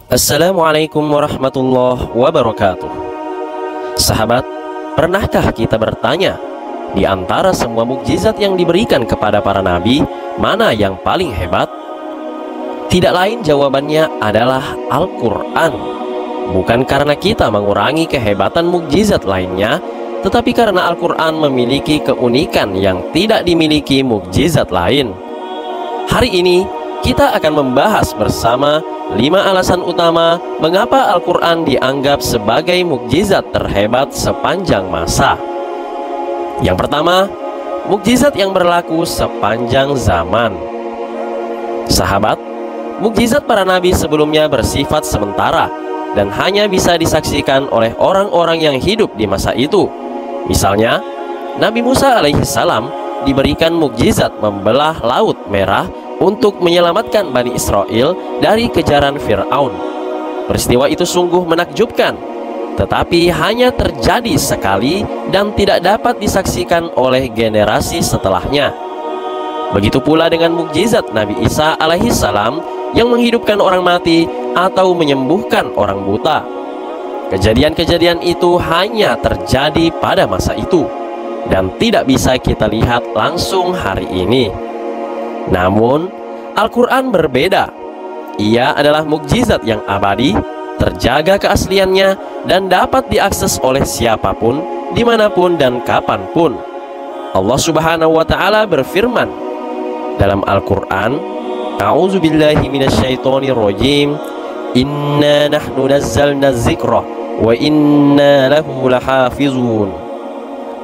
Assalamualaikum warahmatullahi wabarakatuh. Sahabat, pernahkah kita bertanya, di antara semua mukjizat yang diberikan kepada para nabi, mana yang paling hebat? Tidak lain jawabannya adalah Al-Quran. Bukan karena kita mengurangi kehebatan mukjizat lainnya, tetapi karena Al-Quran memiliki keunikan yang tidak dimiliki mukjizat lain. Hari ini kita akan membahas bersama 5 alasan utama mengapa Al-Quran dianggap sebagai mukjizat terhebat sepanjang masa. Yang pertama, mukjizat yang berlaku sepanjang zaman. Sahabat, mukjizat para nabi sebelumnya bersifat sementara dan hanya bisa disaksikan oleh orang-orang yang hidup di masa itu. Misalnya, Nabi Musa alaihissalam diberikan mukjizat membelah Laut Merah untuk menyelamatkan Bani Israel dari kejaran Fir'aun. Peristiwa itu sungguh menakjubkan, tetapi hanya terjadi sekali dan tidak dapat disaksikan oleh generasi setelahnya. Begitu pula dengan mukjizat Nabi Isa alaihissalam yang menghidupkan orang mati atau menyembuhkan orang buta. Kejadian-kejadian itu hanya terjadi pada masa itu dan tidak bisa kita lihat langsung hari ini. Namun, Al-Quran berbeda. Ia adalah mukjizat yang abadi, terjaga keasliannya, dan dapat diakses oleh siapapun, dimanapun dan kapanpun. Allah Subhanahu wa Ta'ala berfirman dalam Al-Quran, A'udzubillahi minasyaitonirrajim, Inna nahnu nazzalna dzikra wa inna lahu lahafizun.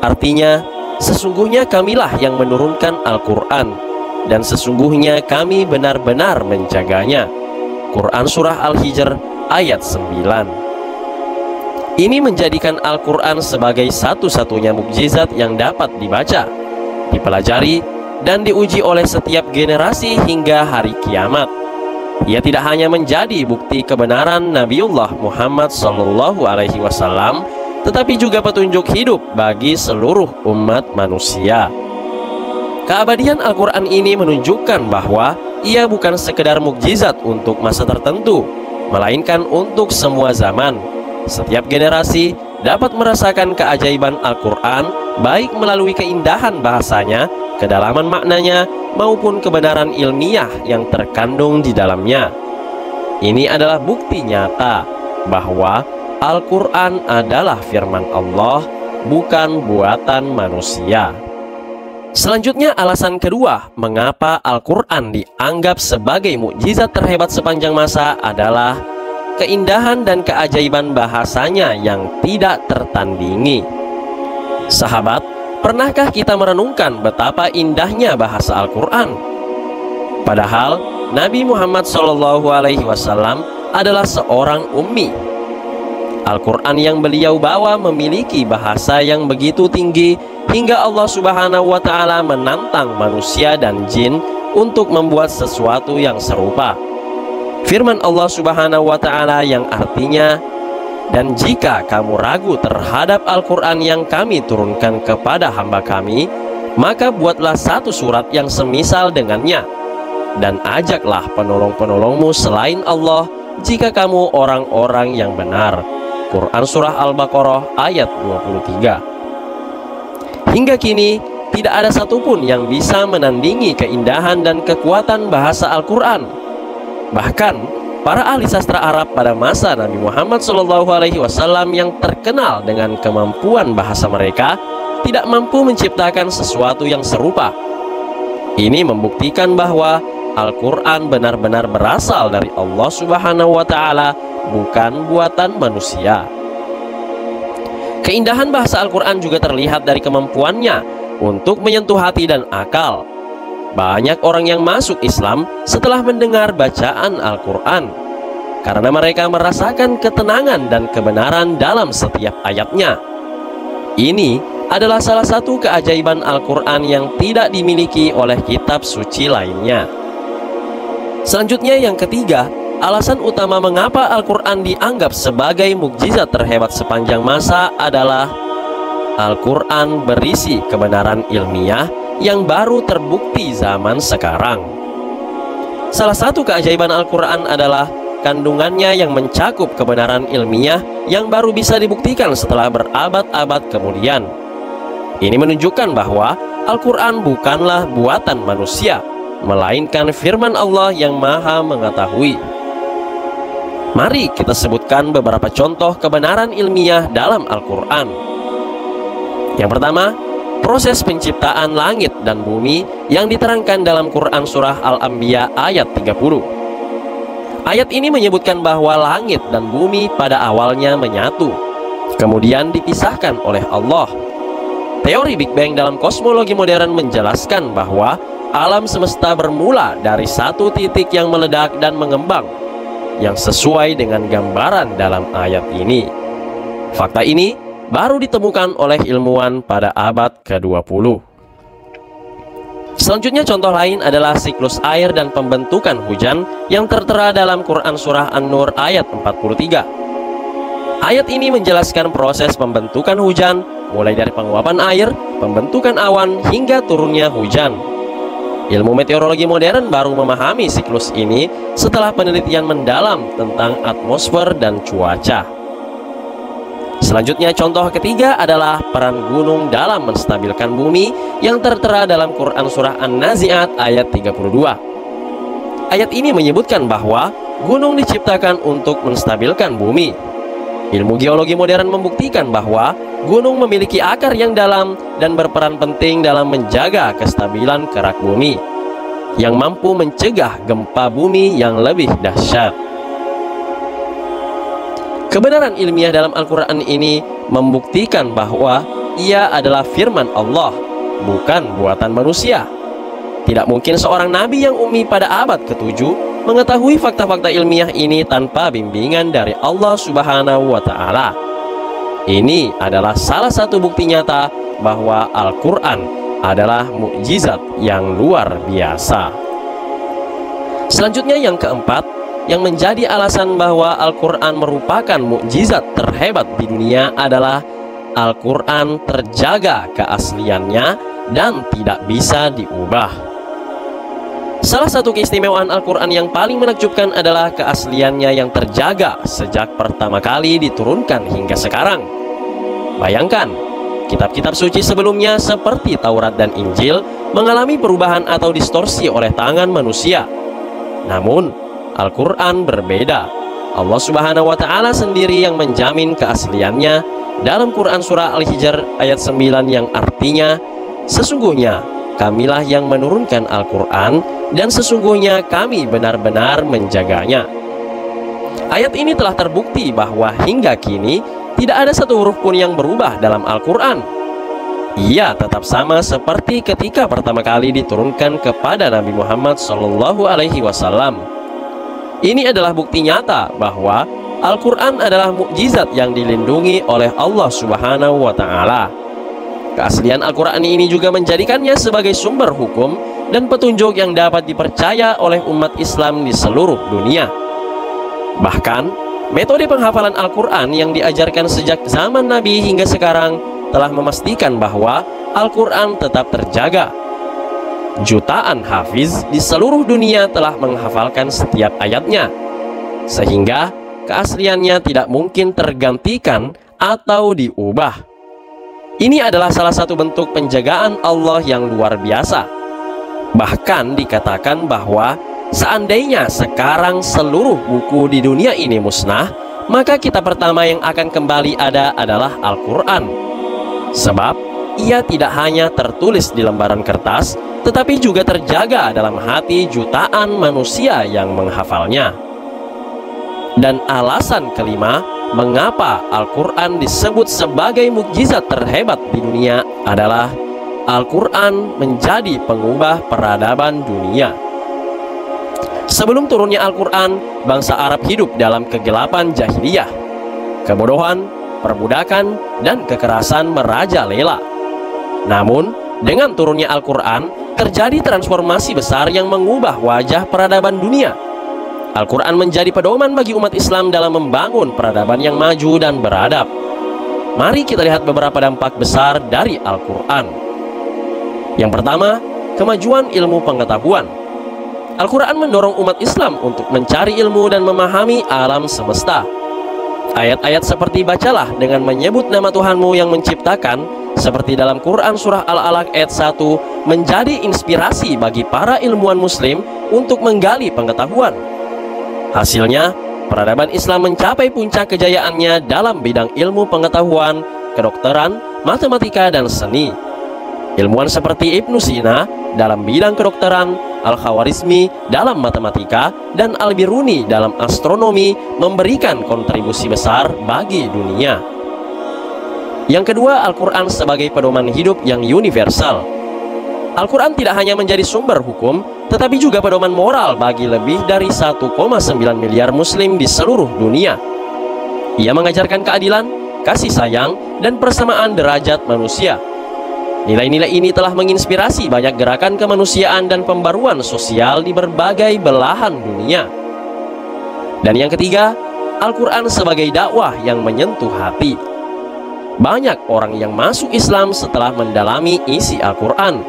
Artinya, sesungguhnya kamilah yang menurunkan Al-Quran, dan sesungguhnya kami benar-benar menjaganya. Quran Surah Al-Hijr ayat 9. Ini menjadikan Al-Quran sebagai satu-satunya mukjizat yang dapat dibaca, dipelajari, dan diuji oleh setiap generasi hingga hari kiamat. Ia tidak hanya menjadi bukti kebenaran Nabiullah Muhammad SAW, tetapi juga petunjuk hidup bagi seluruh umat manusia. Keabadian Al-Quran ini menunjukkan bahwa ia bukan sekedar mukjizat untuk masa tertentu, melainkan untuk semua zaman. Setiap generasi dapat merasakan keajaiban Al-Quran, baik melalui keindahan bahasanya, kedalaman maknanya, maupun kebenaran ilmiah yang terkandung di dalamnya. Ini adalah bukti nyata bahwa Al-Quran adalah firman Allah, bukan buatan manusia. Selanjutnya, alasan kedua mengapa Al-Quran dianggap sebagai mukjizat terhebat sepanjang masa adalah keindahan dan keajaiban bahasanya yang tidak tertandingi. Sahabat, pernahkah kita merenungkan betapa indahnya bahasa Al-Quran? Padahal Nabi Muhammad SAW adalah seorang ummi. Al-Quran yang beliau bawa memiliki bahasa yang begitu tinggi hingga Allah Subhanahu wa Ta'ala menantang manusia dan jin untuk membuat sesuatu yang serupa. Firman Allah Subhanahu wa Ta'ala yang artinya, "Dan jika kamu ragu terhadap Al-Quran yang kami turunkan kepada hamba kami, maka buatlah satu surat yang semisal dengannya, dan ajaklah penolong-penolongmu selain Allah jika kamu orang-orang yang benar." Quran Surah Al-Baqarah ayat 23. Hingga kini, tidak ada satupun yang bisa menandingi keindahan dan kekuatan bahasa Al-Quran. Bahkan, para ahli sastra Arab pada masa Nabi Muhammad SAW yang terkenal dengan kemampuan bahasa mereka, tidak mampu menciptakan sesuatu yang serupa. Ini membuktikan bahwa Al-Quran benar-benar berasal dari Allah Subhanahu wa Ta'ala, bukan buatan manusia. Keindahan bahasa Al-Quran juga terlihat dari kemampuannya untuk menyentuh hati dan akal. Banyak orang yang masuk Islam setelah mendengar bacaan Al-Quran, karena mereka merasakan ketenangan dan kebenaran dalam setiap ayatnya. Ini adalah salah satu keajaiban Al-Quran yang tidak dimiliki oleh kitab suci lainnya. Selanjutnya, yang ketiga, alasan utama mengapa Al-Quran dianggap sebagai mukjizat terhebat sepanjang masa adalah Al-Quran berisi kebenaran ilmiah yang baru terbukti zaman sekarang. Salah satu keajaiban Al-Quran adalah kandungannya yang mencakup kebenaran ilmiah yang baru bisa dibuktikan setelah berabad-abad kemudian. Ini menunjukkan bahwa Al-Quran bukanlah buatan manusia, melainkan firman Allah yang Maha Mengetahui. Mari kita sebutkan beberapa contoh kebenaran ilmiah dalam Al-Quran. Yang pertama, proses penciptaan langit dan bumi yang diterangkan dalam Quran Surah Al-Anbiya ayat 30. Ayat ini menyebutkan bahwa langit dan bumi pada awalnya menyatu, kemudian dipisahkan oleh Allah. Teori Big Bang dalam kosmologi modern menjelaskan bahwa alam semesta bermula dari satu titik yang meledak dan mengembang, yang sesuai dengan gambaran dalam ayat ini. Fakta ini baru ditemukan oleh ilmuwan pada abad ke-20. Selanjutnya contoh lain adalah siklus air dan pembentukan hujan yang tertera dalam Quran Surah An-Nur ayat 43. Ayat ini menjelaskan proses pembentukan hujan, mulai dari penguapan air, pembentukan awan, hingga turunnya hujan. Ilmu meteorologi modern baru memahami siklus ini setelah penelitian mendalam tentang atmosfer dan cuaca. Selanjutnya contoh ketiga adalah peran gunung dalam menstabilkan bumi yang tertera dalam Quran Surah An-Nazi'at ayat 32. Ayat ini menyebutkan bahwa gunung diciptakan untuk menstabilkan bumi. Ilmu geologi modern membuktikan bahwa gunung memiliki akar yang dalam dan berperan penting dalam menjaga kestabilan kerak bumi, yang mampu mencegah gempa bumi yang lebih dahsyat. Kebenaran ilmiah dalam Al-Quran ini membuktikan bahwa ia adalah firman Allah, bukan buatan manusia. Tidak mungkin seorang nabi yang ummi pada abad ke-7 mengetahui fakta-fakta ilmiah ini tanpa bimbingan dari Allah Subhanahu wa Ta'ala. Ini adalah salah satu bukti nyata bahwa Al-Quran adalah mukjizat yang luar biasa. Selanjutnya yang keempat, yang menjadi alasan bahwa Al-Quran merupakan mukjizat terhebat di dunia adalah Al-Quran terjaga keasliannya dan tidak bisa diubah. Salah satu keistimewaan Al-Quran yang paling menakjubkan adalah keasliannya yang terjaga sejak pertama kali diturunkan hingga sekarang. Bayangkan, kitab-kitab suci sebelumnya seperti Taurat dan Injil mengalami perubahan atau distorsi oleh tangan manusia. Namun Al-Quran berbeda. Allah Subhanahu wa Ta'ala sendiri yang menjamin keasliannya dalam Quran Surah Al-Hijr ayat 9 yang artinya, sesungguhnya kamilah yang menurunkan Al-Quran dan sesungguhnya kami benar-benar menjaganya. Ayat ini telah terbukti bahwa hingga kini tidak ada satu huruf pun yang berubah dalam Al-Quran. Ia tetap sama seperti ketika pertama kali diturunkan kepada Nabi Muhammad SAW. Ini adalah bukti nyata bahwa Al-Quran adalah mukjizat yang dilindungi oleh Allah Subhanahu wa Ta'ala. Keaslian Al-Quran ini juga menjadikannya sebagai sumber hukum dan petunjuk yang dapat dipercaya oleh umat Islam di seluruh dunia. Bahkan, metode penghafalan Al-Quran yang diajarkan sejak zaman Nabi hingga sekarang telah memastikan bahwa Al-Quran tetap terjaga. Jutaan hafiz di seluruh dunia telah menghafalkan setiap ayatnya, sehingga keasliannya tidak mungkin tergantikan atau diubah. Ini adalah salah satu bentuk penjagaan Allah yang luar biasa. Bahkan dikatakan bahwa seandainya sekarang seluruh buku di dunia ini musnah, maka kitab pertama yang akan kembali ada adalah Al-Quran. Sebab ia tidak hanya tertulis di lembaran kertas, tetapi juga terjaga dalam hati jutaan manusia yang menghafalnya. Dan alasan kelima, mengapa Al-Quran disebut sebagai mukjizat terhebat di dunia adalah Al-Quran menjadi pengubah peradaban dunia. Sebelum turunnya Al-Quran, bangsa Arab hidup dalam kegelapan jahiliyah. Kebodohan, perbudakan, dan kekerasan merajalela. Namun, dengan turunnya Al-Quran, terjadi transformasi besar yang mengubah wajah peradaban dunia. Al-Quran menjadi pedoman bagi umat Islam dalam membangun peradaban yang maju dan beradab. Mari kita lihat beberapa dampak besar dari Al-Quran. Yang pertama, kemajuan ilmu pengetahuan. Al-Quran mendorong umat Islam untuk mencari ilmu dan memahami alam semesta. Ayat-ayat seperti bacalah dengan menyebut nama Tuhanmu yang menciptakan, seperti dalam Quran Surah Al-Alaq ayat 1, menjadi inspirasi bagi para ilmuwan muslim untuk menggali pengetahuan. Hasilnya, peradaban Islam mencapai puncak kejayaannya dalam bidang ilmu pengetahuan, kedokteran, matematika, dan seni. Ilmuwan seperti Ibnu Sina dalam bidang kedokteran, Al-Khawarizmi dalam matematika, dan Al-Biruni dalam astronomi memberikan kontribusi besar bagi dunia. Yang kedua, Al-Quran sebagai pedoman hidup yang universal. Al-Quran tidak hanya menjadi sumber hukum, tetapi juga pedoman moral bagi lebih dari 1,9 miliar muslim di seluruh dunia. Ia mengajarkan keadilan, kasih sayang, dan persamaan derajat manusia. Nilai-nilai ini telah menginspirasi banyak gerakan kemanusiaan dan pembaruan sosial di berbagai belahan dunia. Dan yang ketiga, Al-Quran sebagai dakwah yang menyentuh hati. Banyak orang yang masuk Islam setelah mendalami isi Al-Quran.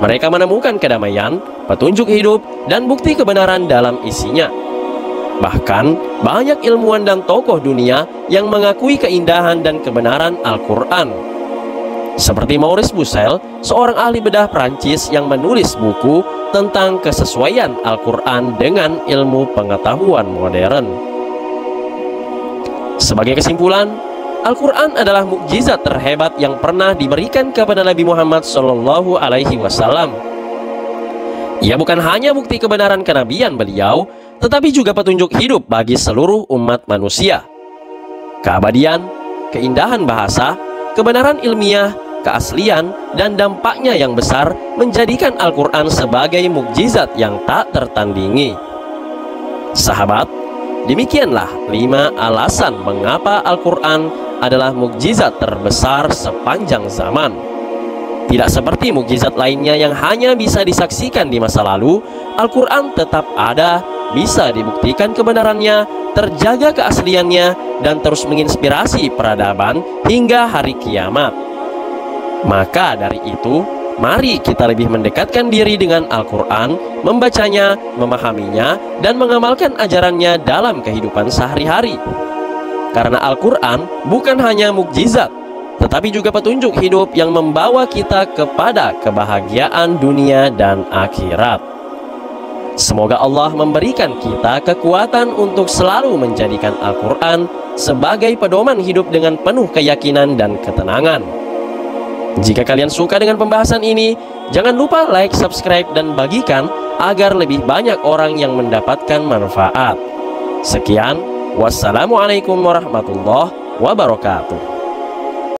Mereka menemukan kedamaian, petunjuk hidup, dan bukti kebenaran dalam isinya. Bahkan, banyak ilmuwan dan tokoh dunia yang mengakui keindahan dan kebenaran Al-Quran. Seperti Maurice Bucaille, seorang ahli bedah Prancis yang menulis buku tentang kesesuaian Al-Quran dengan ilmu pengetahuan modern. Sebagai kesimpulan, Al-Quran adalah mukjizat terhebat yang pernah diberikan kepada Nabi Muhammad SAW. Ia bukan hanya bukti kebenaran kenabian beliau, tetapi juga petunjuk hidup bagi seluruh umat manusia. Keabadian, keindahan bahasa, kebenaran ilmiah, keaslian, dan dampaknya yang besar menjadikan Al-Quran sebagai mukjizat yang tak tertandingi. Sahabat, demikianlah 5 alasan mengapa Al-Quran adalah mukjizat terbesar sepanjang zaman. Tidak seperti mukjizat lainnya yang hanya bisa disaksikan di masa lalu, Al-Quran tetap ada, bisa dibuktikan kebenarannya, terjaga keasliannya, dan terus menginspirasi peradaban hingga hari kiamat. Maka dari itu, mari kita lebih mendekatkan diri dengan Al-Quran, membacanya, memahaminya, dan mengamalkan ajarannya dalam kehidupan sehari-hari. Karena Al-Quran bukan hanya mukjizat, tetapi juga petunjuk hidup yang membawa kita kepada kebahagiaan dunia dan akhirat. Semoga Allah memberikan kita kekuatan untuk selalu menjadikan Al-Quran sebagai pedoman hidup dengan penuh keyakinan dan ketenangan. Jika kalian suka dengan pembahasan ini, jangan lupa like, subscribe, dan bagikan agar lebih banyak orang yang mendapatkan manfaat. Sekian, wassalamualaikum warahmatullahi wabarakatuh.